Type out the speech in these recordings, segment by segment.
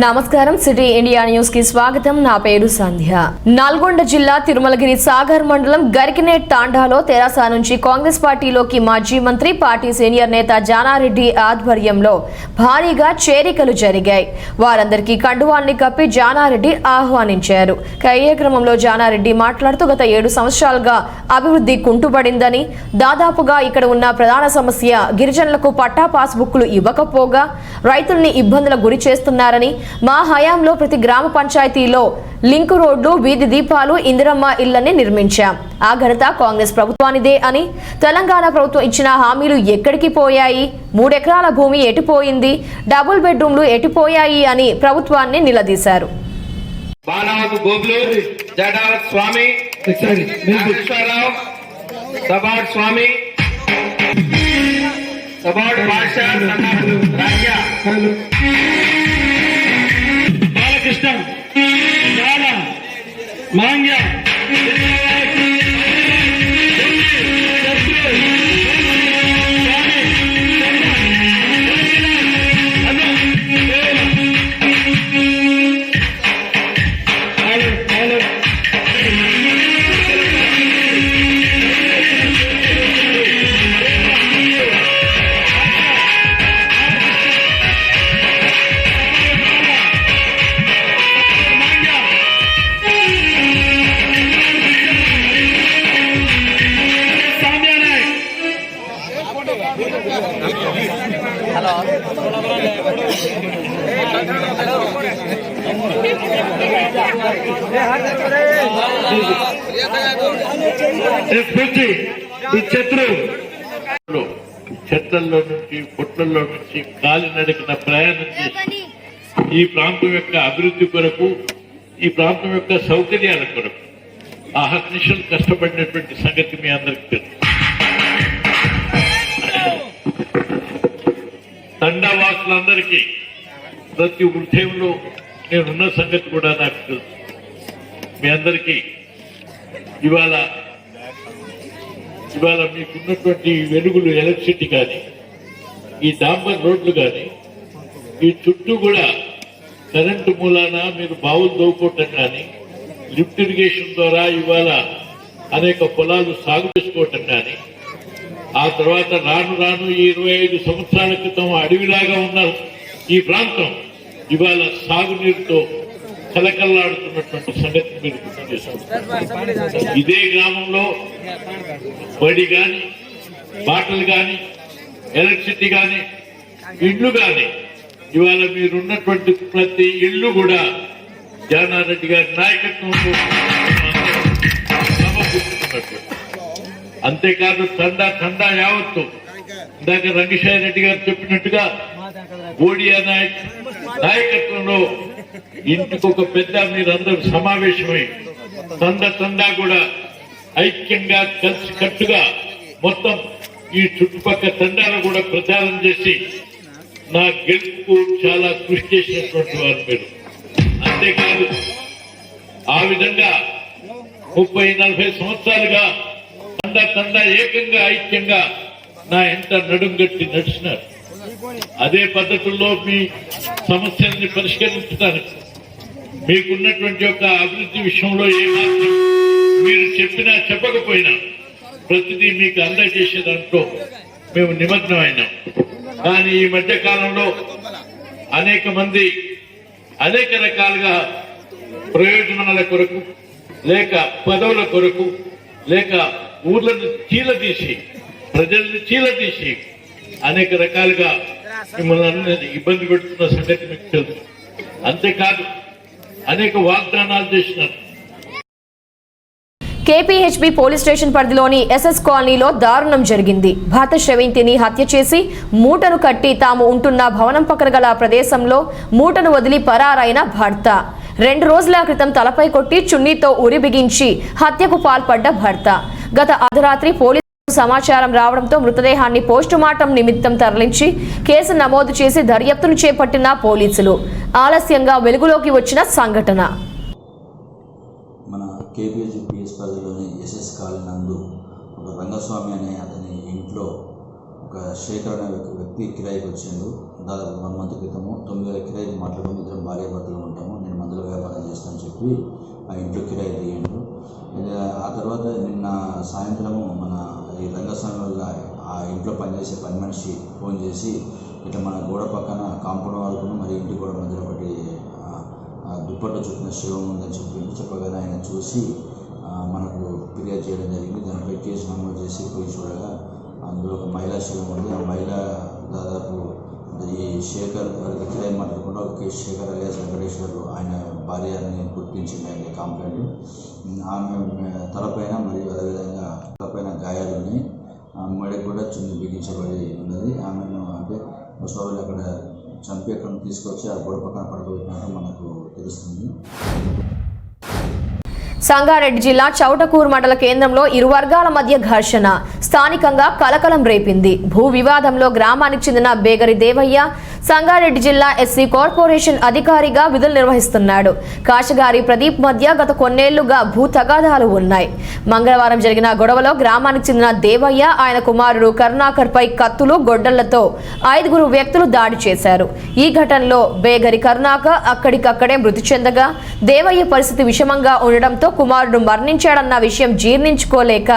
నమస్కారం city India news కి స్వాగతం. నా పేరు సంధ్య. నల్గొండ జిల్లా తిరుమలగిరి సాగర్ మండలం గరికినేట్ తాండాలో తెరాస నుంచి కాంగ్రెస్ పార్టీలోకి మాజీ మంత్రి పార్టీ సీనియర్ నేత జానారెడ్డి ఆధ్వర్యంలో భారీగా చేరికలు జరిగాయి. వారందరికీ కండువాల్ని కప్పి జానారెడ్డి ఆహ్వానించారు. కార్యక్రమంలో జానారెడ్డి మాట్లాడుతూ గత 7 సంవత్సరాలుగా అభివృద్ధి కుంటుపడిందని, దాదాపుగా ఇక్కడ ఉన్న ప్రధాన సమస్య గిరిజనులకు పట్టా పాస్ బుక్లు ఇవ్వకపోగా రైతుల్ని ఇబ్బందులకు గురి చేస్తున్నారని, మా హయాంలో ప్రతి గ్రామ పంచాయతీలో లింకు రోడ్లు, వీధి దీపాలు, ఇందిరమ్మ ఇళ్లని నిర్మించాం. ఆ ఘనత కాంగ్రెస్ ప్రభుత్వానిదే అని, తెలంగాణ ప్రభుత్వం ఇచ్చిన హామీలు ఎక్కడికి పోయాయి, 3 ఎకరాల భూమి ఎటుపోయింది, డబుల్ బెడ్రూమ్లు ఎటుపోయాయి అని ప్రభుత్వాన్ని నిలదీశారు. బాలకృష్ణ మాంగ్య చెట్లలో నుంచి పుట్లలో నుంచి కాలినడకన ప్రయాణం చేసి ఈ ప్రాంతం యొక్క అభివృద్ధి కొరకు, ఈ ప్రాంతం యొక్క సౌకర్యాల కొరకు అహర్నిశలు కష్టపడినటువంటి సంగతి మీ అందరికీ తెలుసు. తండావాసులందరికీ ప్రతి హృదయంలో నేనున్న సంగతి కూడా నాకు తెలుసు. మీ అందరికీ ఇవాళ మీకున్నటువంటి వెలుగులు, ఎలక్ట్రిసిటీ కానీ, ఈ డాంబర్ రోడ్లు కానీ, ఈ చుట్టూ కూడా కరెంటు మూలాన మీరు బావులు దోవుకోవటం కానీ, లిఫ్ట్ ఇరిగేషన్ ద్వారా ఇవాళ అనేక పొలాలు సాగు చేసుకోవటం కానీ, ఆ తర్వాత రాను రాను 25 సంవత్సరాల క్రితం అడవిలాగా ఉన్న ఈ ప్రాంతం ఇవాళ సాగునీరుతో కలకల్లాడుతున్నటువంటి సంగతి మీరు గుర్తు చేసుకుంటారు. ఇదే గ్రామంలో బడి కానీ, బాటలు కానీ, ఎలక్ట్రిసిటీ కానీ, ఇళ్లు కానీ, ఇవాళ మీరున్నటువంటి ప్రతి ఇళ్లు కూడా జానారెడ్డి గారి నాయకత్వంలో సమకూర్చుకున్నట్టు. అంతేకాదు తండా యావత్తు ఇందాక రంగశాయి రెడ్డి గారు చెప్పినట్టుగా బోడియా నాయకత్వంలో ఇంటికొక పెద్ద మీరందరూ సమావేశమై తండా కూడా ఐక్యంగా కలిసి కట్టుగా మొత్తం ఈ చుట్టుపక్కల తండాలు కూడా ప్రచారం చేసి నా గెలుపుకు చాలా కృషి చేసినటువంటి వారు మీరు. అంతేకాదు ఆ విధంగా 30-40 సంవత్సరాలుగా తండా ఏకంగా ఐక్యంగా నా ఎంత నడుంగట్టి నడిచినారు. అదే పద్ధతుల్లో మీ సమస్యల్ని పరిష్కరించడానికి, మీకున్నటువంటి యొక్క అభివృద్ధి విషయంలో ఏమాత్రం మీరు చెప్పినా చెప్పకపోయినా ప్రతిదీ మీకు అందజేసే దాంట్లో మేము నిమగ్నమైనాం. కానీ ఈ మధ్య కాలంలో అనేక మంది అనేక రకాలుగా ప్రయోజనాల కొరకు, లేక పదవుల కొరకు, లేక ఊర్లను చీలదీసి, ప్రజల్ని చీలదీసి అనేక రకాలుగా మిమ్మల్ని ఇబ్బంది పెడుతున్న సంగతి మీకు తెలుసు. అంతేకాదు అనేక వాగ్దానాలు చేసినారు. కేపీహెచ్బీ పోలీస్ స్టేషన్ పరిధిలోని ఎస్ఎస్ కాలనీలో దారుణం జరిగింది. భర్త శ్రవంతిని హత్య చేసి మూటను కట్టి తాము ఉంటున్న భవనం పక్కన గల ప్రదేశంలో మూటను వదిలి పరారైన భర్త. 2 రోజుల క్రితం తలపై కొట్టి చున్నీతో ఉరి బిగించి హత్యకు పాల్పడ్డ భర్త. గత అర్ధరాత్రి పోలీసులకు సమాచారం రావడంతో మృతదేహాన్ని పోస్టుమార్టం నిమిత్తం తరలించి కేసు నమోదు చేసి దర్యాప్తును చేపట్టిన పోలీసులు. ఆలస్యంగా వెలుగులోకి వచ్చిన సంఘటన. మన కేపీహెచ్బీ పరిధిలోని ఎస్ఎస్ కాలనీ నందు ఒక రంగస్వామి అనే అతని ఇంట్లో ఒక శేఖర్ అనే వ్యక్తి కిరాయికి వచ్చిండు. దాదాపు 1 మంత్ క్రితము 9,000 కిరాయికి మాట్లాడడం, ఇద్దరం భార్యాభర్తలు ఉంటాము, నేను మందుల వ్యాపారం చేస్తానని చెప్పి ఆ ఇంట్లో కిరాయి దిగిండు. ఆ తర్వాత నిన్న సాయంత్రము మన ఈ రంగస్వామి వల్ల ఆ ఇంట్లో పనిచేసే పని మనిషి ఫోన్ చేసి ఇట్లా మన గోడ పక్కన కాంపౌండ్ వాళ్ళకు మరి ఇంటి గోడ మధ్యలో ఒకటి దుప్పట్లో చుట్టిన శివం ఉందని చెప్పగానే ఆయన చూసి మనకు ఫిర్యాదు చేయడం జరిగింది. దానిపై కేసు నమోదు చేసి పోయి చూడగా అందులో ఒక మహిళా శివం ఉంది. ఆ మహిళ దాదాపు ఈ శేఖర్ వారికి కిరాయి మాట్లాడకుండా ఒక శేఖర్ అలియాస్ వెంకటేశ్వర్లు ఆయన భార్యని గుర్తించింది. ఆయన కంప్లైంట్ ఆమె తలపైన మరియు అదేవిధంగా తలపైన గాయాలున్నాయి. మెడకు కూడా చున్ని బిగించబడి ఉన్నది. ఆమెను అంటే ముసలి అక్కడ చంపి అక్కడ తీసుకొచ్చి ఆ గోడ పక్కన పడుకోబెట్టినట్టు మనకు తెలుస్తుంది. సంగారెడ్డి జిల్లా చౌటకూరు మండల కేంద్రంలో ఇరు వర్గాల మధ్య ఘర్షణ స్థానికంగా కలకలం రేపింది. భూ వివాదంలో గ్రామానికి చెందిన బేగరి దేవయ్య సంగారెడ్డి జిల్లా ఎస్సీ కార్పొరేషన్ అధికారిగా విధులు నిర్వహిస్తున్నాడు. కాశగారి ప్రదీప్ మధ్య గత కొన్నేళ్లుగా భూ తగాదాలు ఉన్నాయి. మంగళవారం జరిగిన గొడవలో గ్రామానికి చెందిన దేవయ్య ఆయన కుమారుడు కరుణాకర్ పై కత్తులు గొడ్డళ్లతో 5 వ్యక్తులు దాడి చేశారు. ఈ ఘటనలో బేగరి కరుణాకర్ అక్కడికక్కడే మృతి చెందగా దేవయ్య పరిస్థితి విషమంగా ఉండడంతో కుమారుడు మరణించాడన్న విషయం జీర్ణించుకోలేక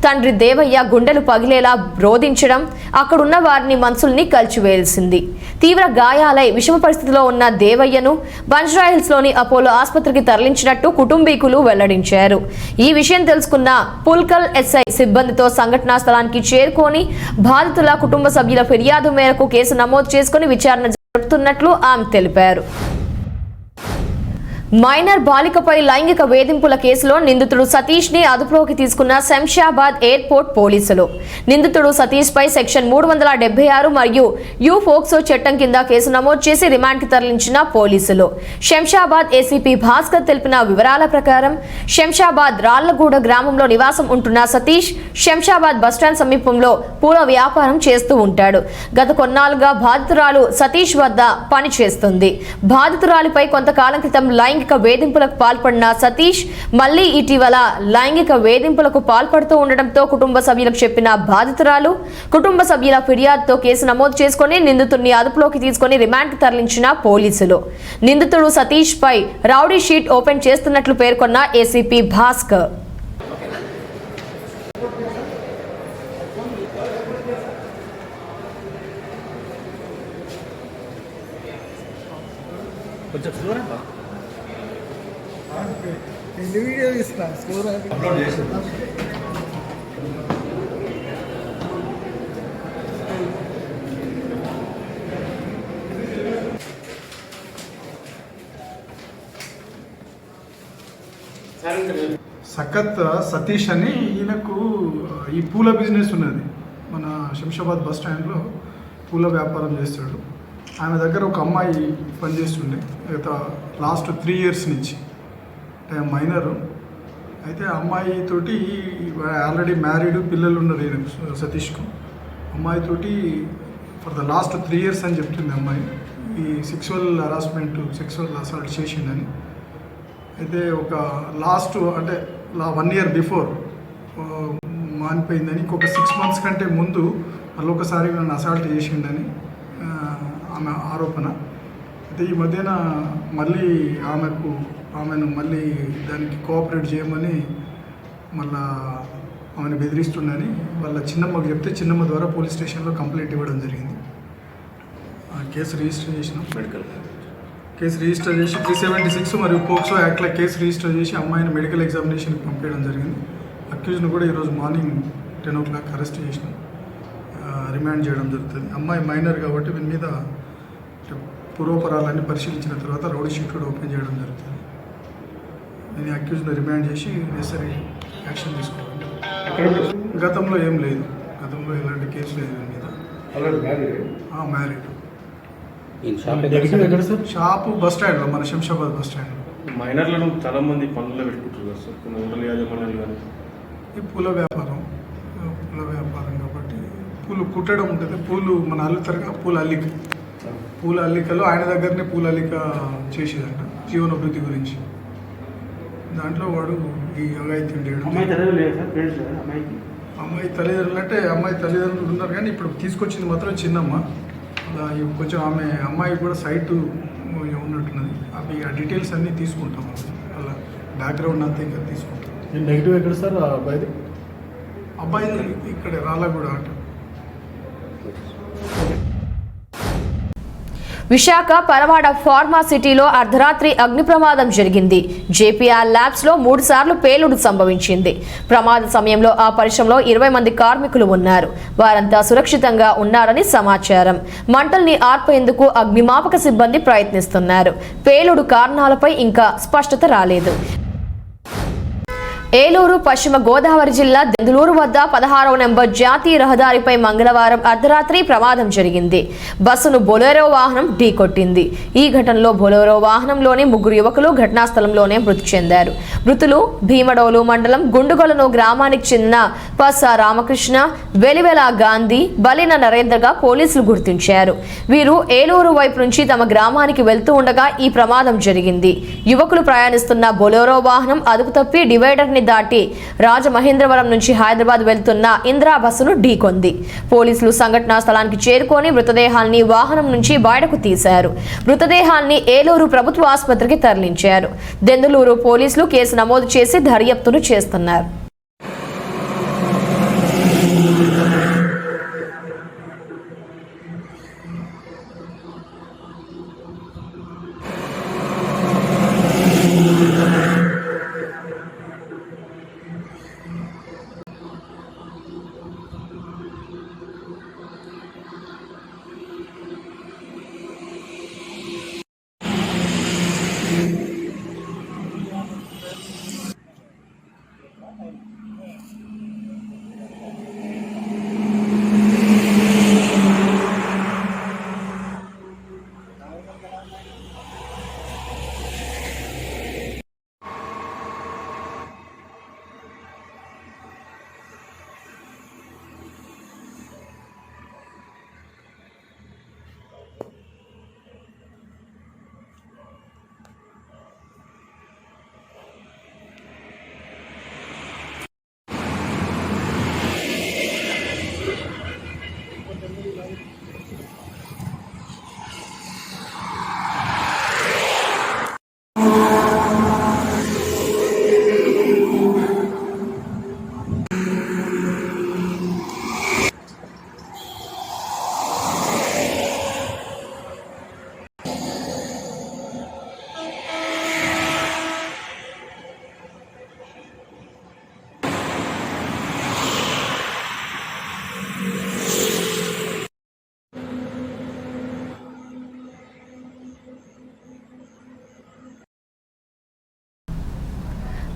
తండ్రి దేవయ్య గుండెలు పగిలేలా రోధించడం అక్కడున్న వారిని మనసుల్ని కలిచివేసింది. తీవ్ర గాయాలై విషమ పరిస్థితిలో ఉన్న దేవయ్యను బంజారాహిల్స్ లోని అపోలో ఆసుపత్రికి తరలించినట్టు కుటుంబీకులు వెల్లడించారు. ఈ విషయం తెలుసుకున్న పుల్కల్ ఎస్ఐ సిబ్బందితో సంఘటనా స్థలానికి చేరుకొని బాధితుల కుటుంబ సభ్యుల ఫిర్యాదు మేరకు కేసు నమోదు చేసుకుని విచారణ జరుపుతున్నట్లు ఆమె తెలిపారు. మైనర్ బాలికపై లైంగిక వేధింపుల కేసులో నిందితుడు సతీష్ ని అదుపులోకి తీసుకున్న శంషాబాద్ ఎయిర్పోర్ట్ పోలీసులు. నిందితుడు సతీష్ పై సెక్షన్ 376 మరియు యూ ఫోక్సో చట్టం కింద కేసు నమోదు చేసి రిమాండ్ కి తరలించిన పోలీసులు. శంషాబాద్ ఏసీపీ భాస్కర్ తెలిపిన వివరాల ప్రకారం శంషాబాద్ రాళ్లగూడ గ్రామంలో నివాసం ఉంటున్న సతీష్ శంషాబాద్ బస్టాండ్ సమీపంలో పూల వ్యాపారం చేస్తూ ఉంటాడు. గత కొన్నాళ్లుగా బాధితురాలు సతీష్ వద్ద పని చేస్తుంది. బాధితురాలిపై కొంతకాలం క్రితం లైంగిక వేధింపులకు పాల్పడిన సతీష్ మళ్లీ ఇటీవల లైంగిక వేధింపులకు పాల్పడుతూ ఉండడంతో కుటుంబ సభ్యులకు చెప్పిన బాధితురాలు కుటుంబ సభ్యుల ఫిర్యాదుతో కేసు నమోదు చేసుకుని నిందితుడిని అదుపులోకి తీసుకుని రిమాండ్ కు తరలించిన పోలీసులు. నిందితుడు సతీష్ పై రౌడీ షీట్ ఓపెన్ చేస్తున్నట్లు పేర్కొన్న ఏసీపీ భాస్కర్. వీడియో తీసుకున్నాను స్కోర్ అప్లోడ్ చేసి సఖత్ సతీష్ అని ఈయనకు ఈ పూల బిజినెస్ ఉన్నది. మన శంషాబాద్ బస్ స్టాండ్లో పూల వ్యాపారం చేస్తాడు. ఆమె దగ్గర ఒక అమ్మాయి పనిచేస్తుండే గత లాస్ట్ 3 years నుంచి. మైనరు అయితే అమ్మాయితోటి ఆల్రెడీ మ్యారీడ్ పిల్లలు ఉన్నారు ఈయనకు సతీష్కు. అమ్మాయితోటి ఫర్ ద లాస్ట్ 3 years అని చెప్తుంది అమ్మాయి ఈ సెక్సువల్ అసాల్ట్ చేసిందని. అయితే ఒక లాస్ట్ అంటే 1 year బిఫోర్ మానిపోయిందని, ఇంకొక 6 months కంటే ముందు మళ్ళీ ఒకసారి నన్ను అసాల్ట్ చేసిండని ఆమె ఆరోపణ. అయితే ఈ మధ్యన మళ్ళీ ఆమెను మళ్ళీ దానికి కోఆపరేట్ చేయమని మళ్ళా ఆమెను బెదిరిస్తుందని వాళ్ళ చిన్నమ్మకు చెప్తే చిన్నమ్మ ద్వారా పోలీస్ స్టేషన్లో కంప్లైంట్ ఇవ్వడం జరిగింది. కేసు రిజిస్టర్ చేసినాం. కేసు రిజిస్టర్ చేసి 376 మరియు పోక్సో యాక్ట్లో కేసు రిజిస్టర్ చేసి అమ్మాయిని మెడికల్ ఎగ్జామినేషన్కి పంపించడం జరిగింది. అక్యూజ్ను కూడా ఈరోజు మార్నింగ్ 10 o'clock అరెస్ట్ చేసినాం, రిమాండ్ చేయడం జరుగుతుంది. అమ్మాయి మైనర్ కాబట్టి దీని మీద పూర్వపరాలన్నీ పరిశీలించిన తర్వాత రౌడీ షీట్ కూడా ఓపెన్ చేయడం జరుగుతుంది. నేను అక్యూజ్ను రిమాండ్ చేసి నెసరీ యాక్షన్ తీసుకోవాలి. గతంలో ఏం లేదు, గతంలో ఎలాంటి కేసు లేదు దీని మీద. మ్యారీడ్. షాపు బస్ స్టాండ్లో, మన శంషాబాద్ బస్ స్టాండ్లో. మైనర్లను చాలా మంది పనుల్లో పెట్టుకుంటారు సార్, కొన్ని హోటల్ యాజమాన్యాలు కానీ. ఈ పూల వ్యాపారం కాబట్టి పూలు కుట్టడం ఉంటుంది. పూలు మన అల్లుతారుగా పూల అల్లికలో ఆయన దగ్గరనే పూల అల్లిక చేసేదంట జీవనోభివృద్ధి గురించి. దాంట్లో వాడు ఈ అఘాయిత్యం చేయడం. అమ్మాయి తల్లిదండ్రులు అంటే అమ్మాయి తల్లిదండ్రులు ఉన్నారు, కానీ ఇప్పుడు తీసుకొచ్చింది మాత్రం చిన్నమ్మ. అలా కొంచెం అమ్మాయి కూడా సైట్ ఉన్నట్టున్నది. అవి ఆ డీటెయిల్స్ అన్నీ తీసుకుంటాం, అలా బ్యాక్గ్రౌండ్ అంతా ఇంకా తీసుకుంటాం. నెగిటివ్ ఎక్కడ సార్ అబ్బాయిది? అబ్బాయి ఇక్కడ రాళ్ళగూడ ఆట. విశాఖ పరవాడ ఫార్మాసిటీలో అర్ధరాత్రి అగ్ని ప్రమాదం జరిగింది. జేపీఆర్ ల్యాబ్స్ లో 3 సార్లు పేలుడు సంభవించింది. ప్రమాద సమయంలో ఆ పరిశ్రమలో 20 మంది కార్మికులు ఉన్నారు. వారంతా సురక్షితంగా ఉన్నారని సమాచారం. మంటల్ని ఆర్పేందుకు అగ్నిమాపక సిబ్బంది ప్రయత్నిస్తున్నారు. పేలుడు కారణాలపై ఇంకా స్పష్టత రాలేదు. ఏలూరు పశ్చిమ గోదావరి జిల్లా దెందులూరు వద్ద 16వ నెంబర్ జాతీయ రహదారిపై మంగళవారం అర్ధరాత్రి ప్రమాదం జరిగింది. బస్సును బొలెరో వాహనం ఢీకొట్టింది. ఈ ఘటనలో బొలెరో వాహనంలోని 3 యువకులు ఘటనా స్థలంలోనే మృతి చెందారు. మృతులు భీమడోలు మండలం గుండుగొలను గ్రామానికి చెందిన పస్స రామకృష్ణ, వెలివెల గాంధీ, బలిన నరేంద్రగా పోలీసులు గుర్తించారు. వీరు ఏలూరు వైపు నుంచి తమ గ్రామానికి వెళ్తూ ఉండగా ఈ ప్రమాదం జరిగింది. యువకులు ప్రయాణిస్తున్న బొలెరో వాహనం అదుపు తప్పి డివైడర్ దాటి రాజమహేంద్రవరం నుంచి హైదరాబాద్ వెళ్తున్న ఇంద్రా బస్సును ఢీకొంది. పోలీసులు సంఘటనా స్థలానికి చేరుకొని మృతదేహాల్ని వాహనం నుంచి బయటకు తీశారు. మృతదేహాల్ని ఏలూరు ప్రభుత్వ ఆసుపత్రికి తరలించారు. దెందులూరు పోలీసులు కేసు నమోదు చేసి దర్యాప్తును చేస్తున్నారు.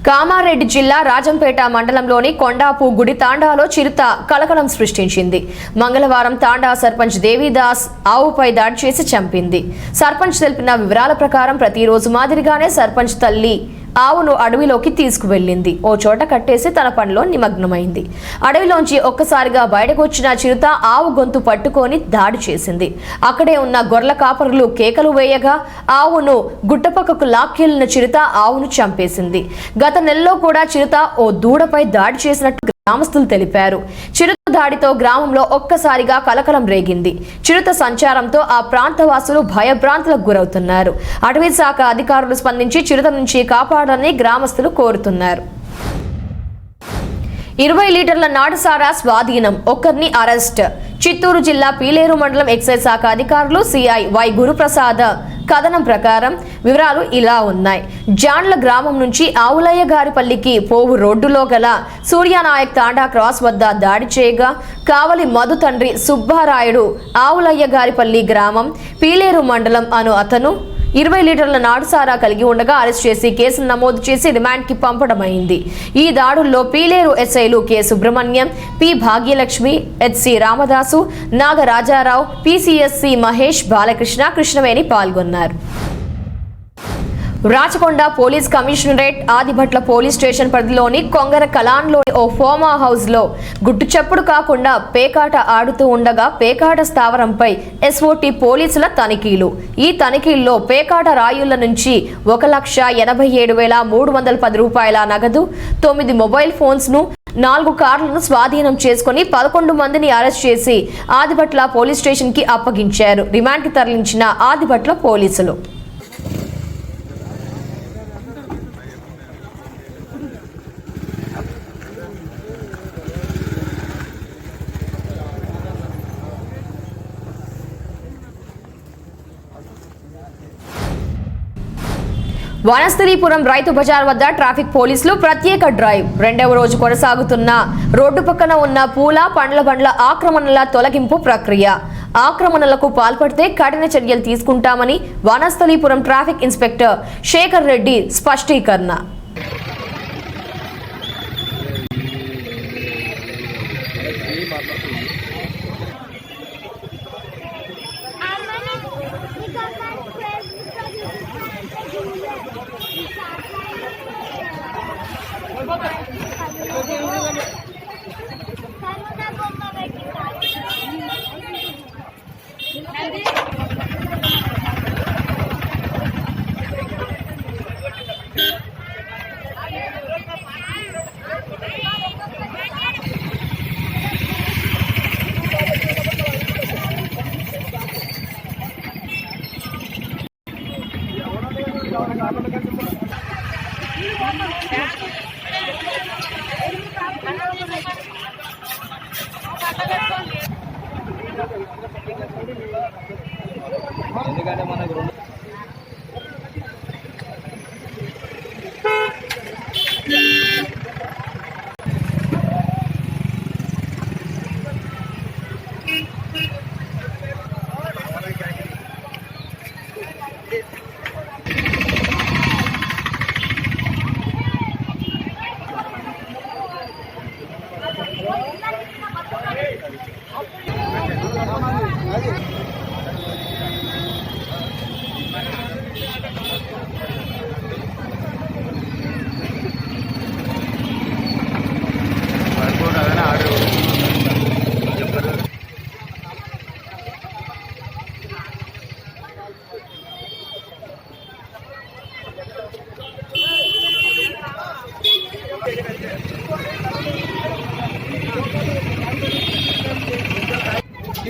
కామారెడ్డి జిల్లా రాజంపేట మండలంలోని కొండాపు గుడి తాండాలో చిరుత కలకలం సృష్టించింది. మంగళవారం తాండా సర్పంచ్ దేవిదాస్ ఆవుపై దాడి చేసి చంపింది. సర్పంచ్ తెలిపిన వివరాల ప్రకారం ప్రతిరోజు మాదిరిగానే సర్పంచ్ తల్లి ఆవును అడవిలోకి తీసుకువెళ్లింది. ఓ చోట కట్టేసి తన పనిలో నిమగ్నమైంది. అడవిలోంచి ఒక్కసారిగా బయటకు వచ్చిన చిరుత ఆవు గొంతు పట్టుకొని దాడి చేసింది. అక్కడే ఉన్న గొర్రెల కాపరులు కేకలు వేయగా ఆవును గుట్టపక్కకు లాక్కెళ్లిన చిరుత ఆవును చంపేసింది. గత నెలలో కూడా చిరుత ఓ దూడపై దాడి చేసినట్టు గ్రామస్తులు తెలిపారు. చిరుత దాడితో గ్రామంలో ఒక్కసారిగా కలకలం రేగింది. చిరుత సంచారంతో ఆ ప్రాంతవాసులు భయభ్రాంతులకు గురవుతున్నారు. అటవీ శాఖ అధికారులు స్పందించి చిరుత నుంచి కాపాడాలని గ్రామస్తులు కోరుతున్నారు. 20 లీటర్ల నాటుసారా స్వాధీనం, ఒక్కరిని అరెస్ట్. చిత్తూరు జిల్లా పీలేరు మండలం ఎక్సైజ్ శాఖ అధికారులు సిఐ వై గురుప్రసాద్ కథనం ప్రకారం వివరాలు ఇలా ఉన్నాయి. జాండ్ల గ్రామం నుంచి ఆవులయ్య గారిపల్లికి పోవు రోడ్డులో గల సూర్యానాయక్ తాండా క్రాస్ వద్ద దాడి చేయగా కావలి మధు తండ్రి సుబ్బారాయుడు ఆవులయ్య గారిపల్లి గ్రామం పీలేరు మండలం అను అతను 20 లీటర్ల నాటుసారా కలిగి ఉండగా అరెస్ట్ చేసి కేసును నమోదు చేసి రిమాండ్కి పంపడమైంది. ఈ దాడుల్లో పీలేరు ఎస్ఐలు K Subrahmanyam, P Bhagyalakshmi, HC Ramadasu, Nagarajarao, PCSC Mahesh, Balakrishna, Krishnaveni పాల్గొన్నారు. Rachakonda police commissionerate Adibhatla police station పరిధిలోని కొంగర కలాన్లోని ఓ ఫార్మా హౌస్ లో గుట్టు చప్పుడు కాకుండా పేకాట ఆడుతూ ఉండగా పేకాట స్థావరంపై ఎస్ఓటి పోలీసుల తనిఖీలు. ఈ తనిఖీల్లో పేకాట రాయుళ్ల నుంచి 1,87,310 రూపాయల నగదు, 9 మొబైల్ ఫోన్స్ ను, 4 కార్లను స్వాధీనం చేసుకుని 11 మందిని అరెస్ట్ చేసి ఆదిబట్ల పోలీస్ స్టేషన్ కి అప్పగించారు. రిమాండ్ కి తరలించిన ఆదిబట్ల పోలీసులు. వనస్థలీపురం రైతు బజార్ వద్ద ట్రాఫిక్ పోలీసులు ప్రత్యేక డ్రైవ్. 2వ రోజు కొనసాగుతున్న రోడ్డు పక్కన ఉన్న పూల పండ్ల బండ్ల ఆక్రమణల తొలగింపు ప్రక్రియ. ఆక్రమణలకు పాల్పడితే కఠిన చర్యలు తీసుకుంటామని వనస్థలీపురం ట్రాఫిక్ ఇన్స్పెక్టర్ శేఖర్ రెడ్డి స్పష్టీకరణ.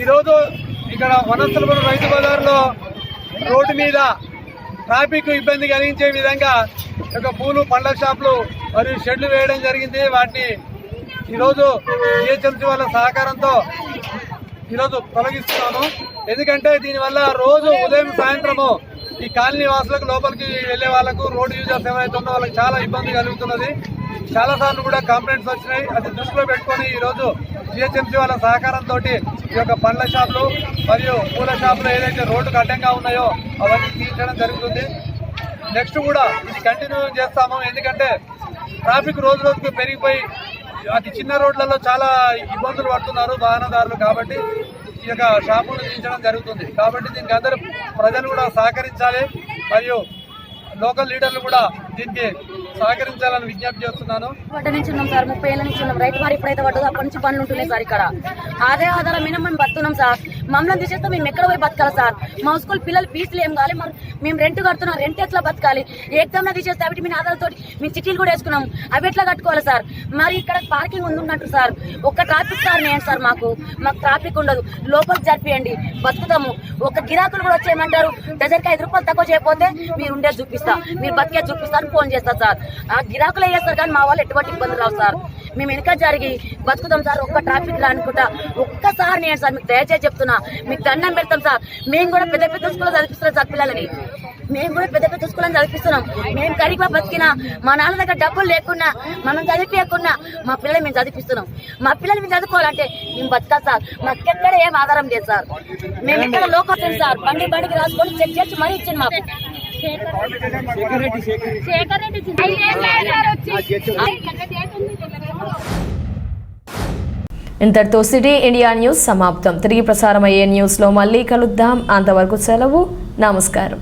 ఈరోజు ఇక్కడ వనస్థలపురం రైతు బజార్లో రోడ్డు మీద ట్రాఫిక్ ఇబ్బంది కలిగించే విధంగా ఒక పూలు పండ్ల షాపులు మరియు షెడ్లు వేయడం జరిగింది. వాటిని ఈరోజు జిహెచ్ఎంసీ వాళ్ళ సహకారంతో ఈరోజు తొలగిస్తున్నాము. ఎందుకంటే దీనివల్ల రోజు ఉదయం సాయంత్రము ఈ కాలనీ వాసులకు లోపలికి వెళ్లే వాళ్ళకు రోడ్డు యూజర్స్ ఎవరైతే ఉన్నో వాళ్ళకి చాలా ఇబ్బంది కలుగుతున్నది. చాలా సార్లు కూడా కంప్లైంట్స్ వచ్చినాయి. అది దృష్టిలో పెట్టుకొని ఈరోజు జిహెచ్ఎంసీ వాళ్ళ సహకారంతో ఈ యొక్క పండ్ల షాపులు మరియు పూల షాపులు ఏదైతే రోడ్డుకు అడ్డంగా ఉన్నాయో అవన్నీ తీర్చడం జరుగుతుంది. నెక్స్ట్ కూడా ఇది కంటిన్యూ చేస్తాము. ఎందుకంటే ట్రాఫిక్ రోజు రోజుకు పెరిగిపోయి అతి చిన్న రోడ్లలో చాలా ఇబ్బందులు పడుతున్నారు వాహనదారులు. కాబట్టి ఈ యొక్క షాపులను తీర్చడం జరుగుతుంది. కాబట్టి దీనికి అందరూ ప్రజలు కూడా సహకరించాలి మరియు లోకల్ లీడర్లు కూడా దీనికి సహకరించాలని విజ్ఞప్తి చేస్తున్నాను. నుంచి ఉన్నాం సార్, 30 ఏళ్ళ నుంచి ఉన్నాం. రైతు వారు ఎప్పుడైతే పడ్డదో అప్పటి నుంచి పనులు ఉంటున్నాయి సార్. ఇక్కడ అదే ఆధారం మీద మేము బతున్నాం సార్. మమ్మల్ని తీసేస్తే మేము ఎక్కడ పోయి బతకాలి సార్? మా స్కూల్ పిల్లలు ఫీజులు ఏం కావాలి, మరి మేము రెంట్ కడుతున్నాం. రెంట్ ఎట్లా బతకాలి? ఎగ్జామ్ లో తీసేస్తే అవి మీ ఆధారంతో మేము చిట్టీలు కూడా వేసుకున్నాం. అవి ఎట్లా కట్టుకోవాలి సార్? మరి ఇక్కడ పార్కింగ్ ఉందంటారు సార్. ఒక్క ట్రాఫిక్ సార్ నేను సార్ మాకు ట్రాఫిక్ ఉండదు. లోపలికి జరిపియండి, బతుకుతాము. ఒక గిరాకులు కూడా వచ్చేయమంటారు. డజన్కి 5 రూపాయలు తక్కువ చేయకపోతే మీరు ఉండేది చూపిస్తా, మీరు బతికే చూపిస్తారు, ఫోన్ చేస్తారు సార్. ఆ గిరాకులు అయ్యేస్తారు కానీ మా వాళ్ళు ఎటువంటి ఇబ్బంది రావు సార్. మేము వెనక జరిగి బతుకుతాం సార్. ఒక్క ట్రాఫిక్ అనుకుంటా ఒక్కసారి నేను సార్ మీకు దయచేసి చెప్తున్నా, మీకు దండం పెడతాం సార్. మేము కూడా పెద్ద పెద్ద స్కూల్లో చదివిస్తున్నాం సార్ పిల్లలని. మేము కూడా పెద్ద పెద్ద స్కూళ్ళని చదివిస్తున్నాం. మేము కరిగా బతికినా మా నాన్న దగ్గర డబ్బులు లేకున్నా మనం చదివించకుండా మా పిల్లలు మేము చదివిస్తున్నాం. మా పిల్లలు మేము చదువుకోవాలంటే మేము బతకాలి సార్. మాకెక్కడ ఏం ఆధారం లేదు సార్. మేము ఇక్కడ లోకల్ సార్ బండికి రాసుకొని చెక్ చేసి మరీ ఇచ్చింది మాకు. ఇంతటితో సిటీ ఇండియా న్యూస్ సమాప్తం. తిరిగి ప్రసారమయ్యే న్యూస్ లో మళ్ళీ కలుద్దాం. అంతవరకు సెలవు. నమస్కారం.